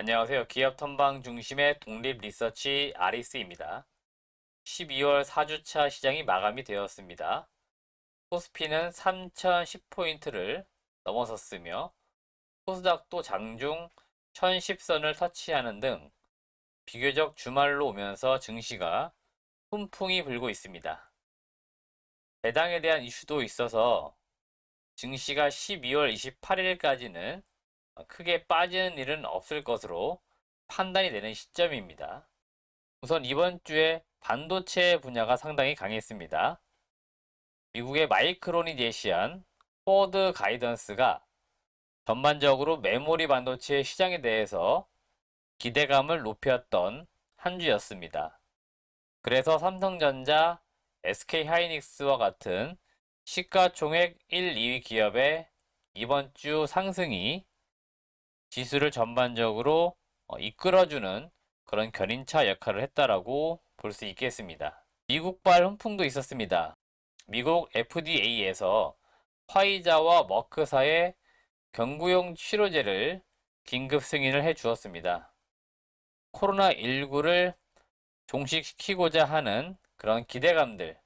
안녕하세요. 기업 탐방 중심의 독립 리서치 아리스입니다. 12월 4주차 시장이 마감이 되었습니다. 코스피는 3010포인트를 넘어섰으며 코스닥도 장중 1010선을 터치하는 등 비교적 주말로 오면서 증시가 훈풍이 불고 있습니다. 배당에 대한 이슈도 있어서 증시가 12월 28일까지는 크게 빠지는 일은 없을 것으로 판단이 되는 시점입니다. 우선 이번 주에 반도체 분야가 상당히 강했습니다. 미국의 마이크론이 제시한 포워드 가이던스가 전반적으로 메모리 반도체 시장에 대해서 기대감을 높였던 한 주였습니다. 그래서 삼성전자, SK하이닉스와 같은 시가총액 1, 2위 기업의 이번 주 상승이 지수를 전반적으로 이끌어주는 그런 견인차 역할을 했다라고 볼 수 있겠습니다. 미국발 훈풍도 있었습니다. 미국 FDA에서 화이자와 머크사의 경구용 치료제를 긴급 승인을 해 주었습니다. 코로나19를 종식시키고자 하는 그런 기대감들,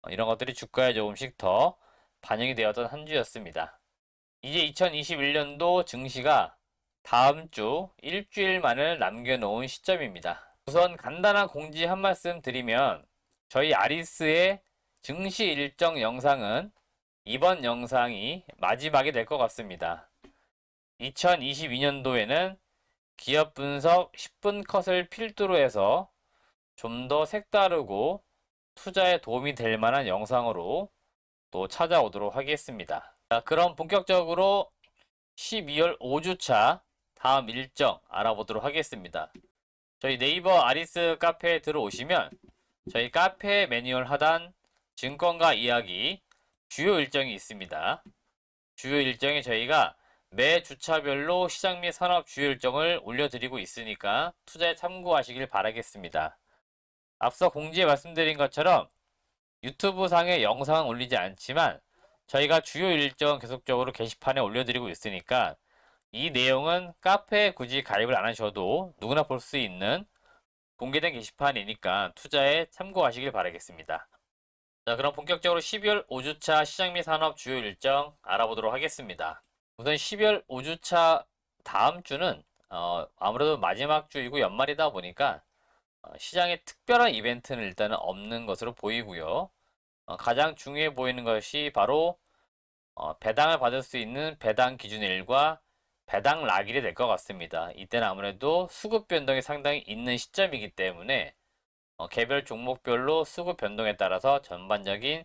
이런 것들이 주가에 조금씩 더 반영이 되었던 한 주였습니다. 이제 2021년도 증시가 다음 주 일주일만을 남겨놓은 시점입니다. 우선 간단한 공지 한 말씀 드리면 저희 아리스의 증시 일정 영상은 이번 영상이 마지막이 될 것 같습니다. 2022년도에는 기업 분석 10분 컷을 필두로 해서 좀 더 색다르고 투자에 도움이 될 만한 영상으로 또 찾아오도록 하겠습니다. 자, 그럼 본격적으로 12월 5주차 다음 일정 알아보도록 하겠습니다. 저희 네이버 아리스 카페에 들어오시면 저희 카페 매뉴얼 하단 증권가 이야기 주요 일정이 있습니다. 주요 일정에 저희가 매 주차별로 시장 및 산업 주요 일정을 올려드리고 있으니까 투자에 참고하시길 바라겠습니다. 앞서 공지에 말씀드린 것처럼 유튜브 상에 영상은 올리지 않지만 저희가 주요 일정 계속적으로 게시판에 올려드리고 있으니까 이 내용은 카페에 굳이 가입을 안 하셔도 누구나 볼 수 있는 공개된 게시판이니까 투자에 참고하시길 바라겠습니다. 자, 그럼 본격적으로 12월 5주차 시장 및 산업 주요 일정 알아보도록 하겠습니다. 우선 12월 5주차 다음 주는 아무래도 마지막 주이고 연말이다 보니까 시장에 특별한 이벤트는 일단은 없는 것으로 보이고요. 가장 중요해 보이는 것이 바로 배당을 받을 수 있는 배당 기준일과 배당 락일이 될 것 같습니다. 이때는 아무래도 수급 변동이 상당히 있는 시점이기 때문에 개별 종목별로 수급 변동에 따라서 전반적인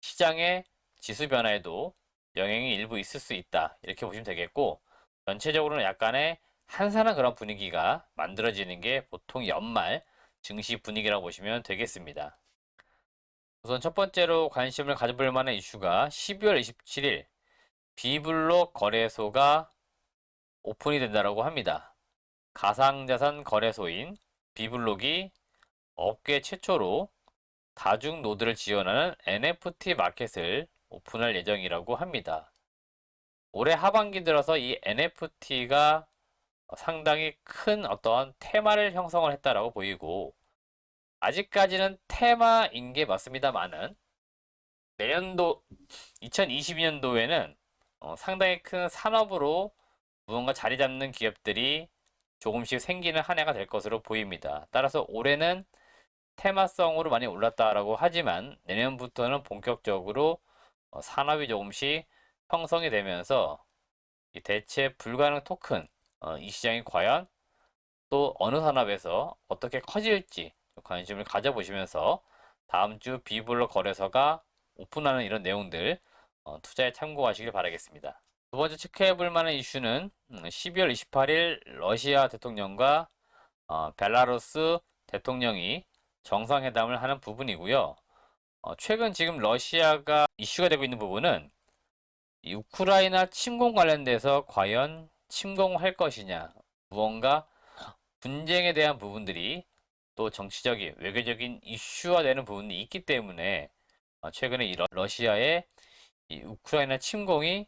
시장의 지수 변화에도 영향이 일부 있을 수 있다. 이렇게 보시면 되겠고, 전체적으로는 약간의 한산한 그런 분위기가 만들어지는 게 보통 연말 증시 분위기라고 보시면 되겠습니다. 우선 첫 번째로 관심을 가져볼 만한 이슈가 12월 27일 비블록 거래소가 오픈이 된다고 합니다. 가상자산 거래소인 비블록이 업계 최초로 다중 노드를 지원하는 NFT 마켓을 오픈할 예정이라고 합니다. 올해 하반기 들어서 이 NFT가 상당히 큰 어떤 테마를 형성을 했다라고 보이고, 아직까지는 테마인 게 맞습니다만은 내년도 2022년도에는 상당히 큰 산업으로 무언가 자리 잡는 기업들이 조금씩 생기는 한 해가 될 것으로 보입니다. 따라서 올해는 테마성으로 많이 올랐다라고 하지만 내년부터는 본격적으로 산업이 조금씩 형성이 되면서 이 대체 불가능 토큰, 이 시장이 과연 또 어느 산업에서 어떻게 커질지 관심을 가져보시면서 다음 주 비블록 거래소가 오픈하는 이런 내용들 투자에 참고하시길 바라겠습니다. 두 번째 체크해 볼 만한 이슈는 12월 28일 러시아 대통령과 벨라루스 대통령이 정상회담을 하는 부분이고요. 최근 지금 러시아가 이슈가 되고 있는 부분은 이 우크라이나 침공 관련돼서 과연 침공할 것이냐, 무언가 분쟁에 대한 부분들이 또 정치적인 외교적인 이슈화 되는 부분이 있기 때문에 최근에 이 러시아의 이 우크라이나 침공이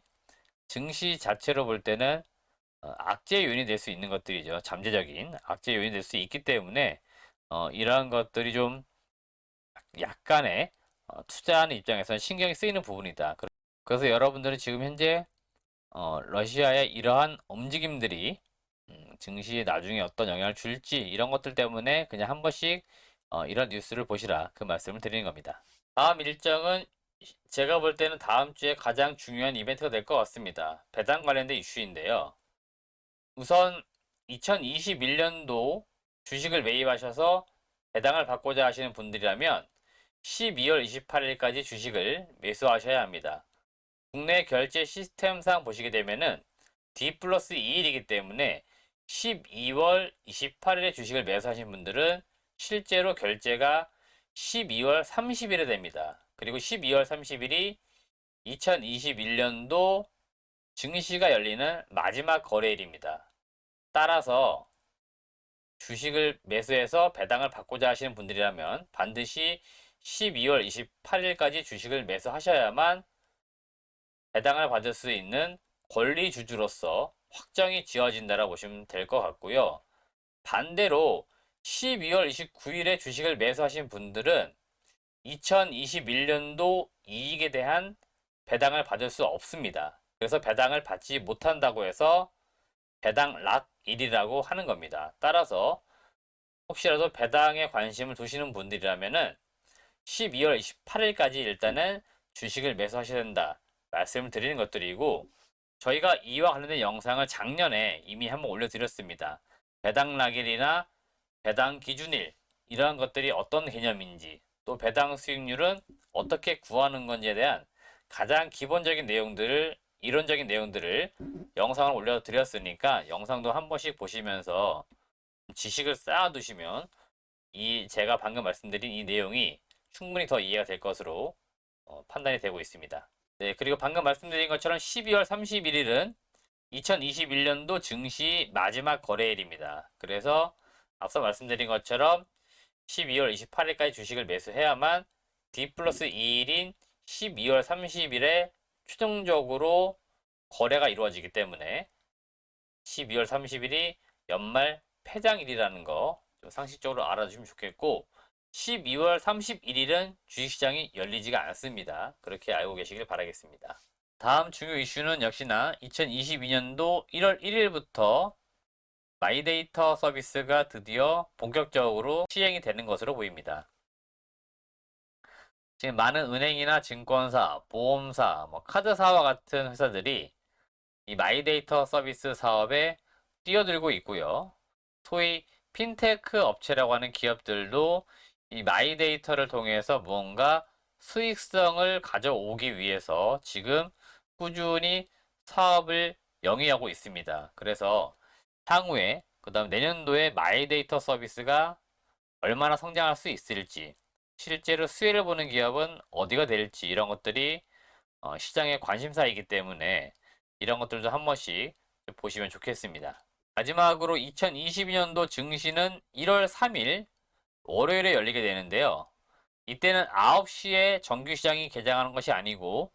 증시 자체로 볼 때는 악재 요인이 될 수 있는 것들이죠. 잠재적인 악재 요인이 될 수 있기 때문에 이러한 것들이 좀 약간의 투자하는 입장에서는 신경이 쓰이는 부분이다. 그래서 여러분들은 지금 현재 러시아의 이러한 움직임들이 증시에 나중에 어떤 영향을 줄지 이런 것들 때문에 그냥 한 번씩 이런 뉴스를 보시라 그 말씀을 드리는 겁니다. 다음 일정은 제가 볼 때는 다음 주에 가장 중요한 이벤트가 될 것 같습니다. 배당 관련된 이슈인데요. 우선 2021년도 주식을 매입하셔서 배당을 받고자 하시는 분들이라면 12월 28일까지 주식을 매수하셔야 합니다. 국내 결제 시스템상 보시게 되면은 D 플러스 2일이기 때문에 12월 28일에 주식을 매수하신 분들은 실제로 결제가 12월 30일에 됩니다. 그리고 12월 30일이 2021년도 증시가 열리는 마지막 거래일입니다. 따라서 주식을 매수해서 배당을 받고자 하시는 분들이라면 반드시 12월 28일까지 주식을 매수하셔야만 배당을 받을 수 있는 권리주주로서 확정이 지어진다라고 보시면 될 것 같고요. 반대로 12월 29일에 주식을 매수하신 분들은 2021년도 이익에 대한 배당을 받을 수 없습니다. 그래서 배당을 받지 못한다고 해서 배당 락일이라고 하는 겁니다. 따라서 혹시라도 배당에 관심을 두시는 분들이라면은 12월 28일까지 일단은 주식을 매수하셔야 된다 말씀을 드리는 것들이고, 저희가 이와 관련된 영상을 작년에 이미 한번 올려드렸습니다. 배당 락일이나 배당 기준일 이러한 것들이 어떤 개념인지, 또 배당 수익률은 어떻게 구하는 건지에 대한 가장 기본적인 내용들을, 이론적인 내용들을 영상을 올려드렸으니까 영상도 한 번씩 보시면서 지식을 쌓아두시면 이 제가 방금 말씀드린 이 내용이 충분히 더 이해가 될 것으로 판단이 되고 있습니다. 네, 그리고 방금 말씀드린 것처럼 12월 31일은 2021년도 증시 마지막 거래일입니다. 그래서 앞서 말씀드린 것처럼 12월 28일까지 주식을 매수해야만 D 플러스 2일인 12월 30일에 최종적으로 거래가 이루어지기 때문에 12월 30일이 연말 폐장일이라는 거 좀 상식적으로 알아주시면 좋겠고, 12월 31일은 주식시장이 열리지가 않습니다. 그렇게 알고 계시길 바라겠습니다. 다음 중요 이슈는 역시나 2022년도 1월 1일부터 마이데이터 서비스가 드디어 본격적으로 시행이 되는 것으로 보입니다. 지금 많은 은행이나 증권사, 보험사, 카드사와 같은 회사들이 이 마이데이터 서비스 사업에 뛰어들고 있고요. 소위 핀테크 업체라고 하는 기업들도 이 마이데이터를 통해서 무언가 수익성을 가져오기 위해서 지금 꾸준히 사업을 영위하고 있습니다. 그래서 향후에, 그 다음 내년도에 마이데이터 서비스가 얼마나 성장할 수 있을지, 실제로 수혜를 보는 기업은 어디가 될지, 이런 것들이 시장의 관심사이기 때문에 이런 것들도 한 번씩 보시면 좋겠습니다. 마지막으로 2022년도 증시는 1월 3일 월요일에 열리게 되는데요. 이때는 9시에 정규시장이 개장하는 것이 아니고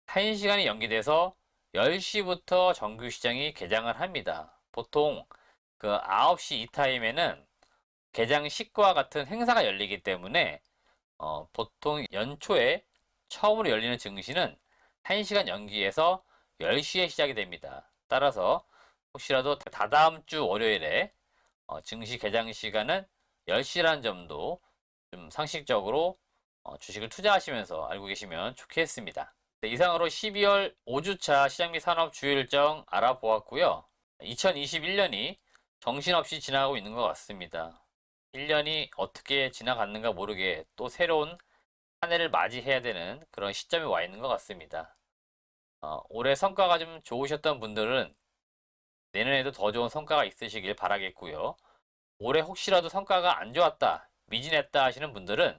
1시간이 연기돼서 10시부터 정규시장이 개장을 합니다. 보통 그 9시 이 타임에는 개장식과 같은 행사가 열리기 때문에 보통 연초에 처음으로 열리는 증시는 1시간 연기해서 10시에 시작이 됩니다. 따라서 혹시라도 다다음 주 월요일에 증시 개장 시간은 10시라는 점도 좀 상식적으로 주식을 투자하시면서 알고 계시면 좋겠습니다. 네, 이상으로 12월 5주차 시장 및 산업 주요 일정 알아보았고요. 2021년이 정신없이 지나가고 있는 것 같습니다. 1년이 어떻게 지나갔는가 모르게 또 새로운 한 해를 맞이해야 되는 그런 시점에 와 있는 것 같습니다. 올해 성과가 좀 좋으셨던 분들은 내년에도 더 좋은 성과가 있으시길 바라겠고요. 올해 혹시라도 성과가 안 좋았다, 미진했다 하시는 분들은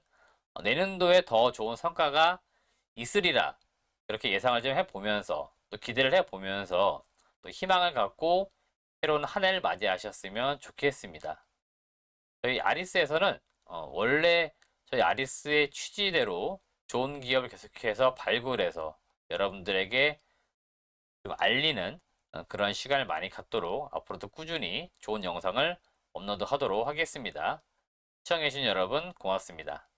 내년도에 더 좋은 성과가 있으리라, 그렇게 예상을 좀 해보면서 또 기대를 해보면서 또 희망을 갖고 새로운 한 해를 맞이하셨으면 좋겠습니다. 저희 아리스에서는 원래 저희 아리스의 취지대로 좋은 기업을 계속해서 발굴해서 여러분들에게 좀 알리는 그런 시간을 많이 갖도록 앞으로도 꾸준히 좋은 영상을 업로드하도록 하겠습니다. 시청해주신 여러분 고맙습니다.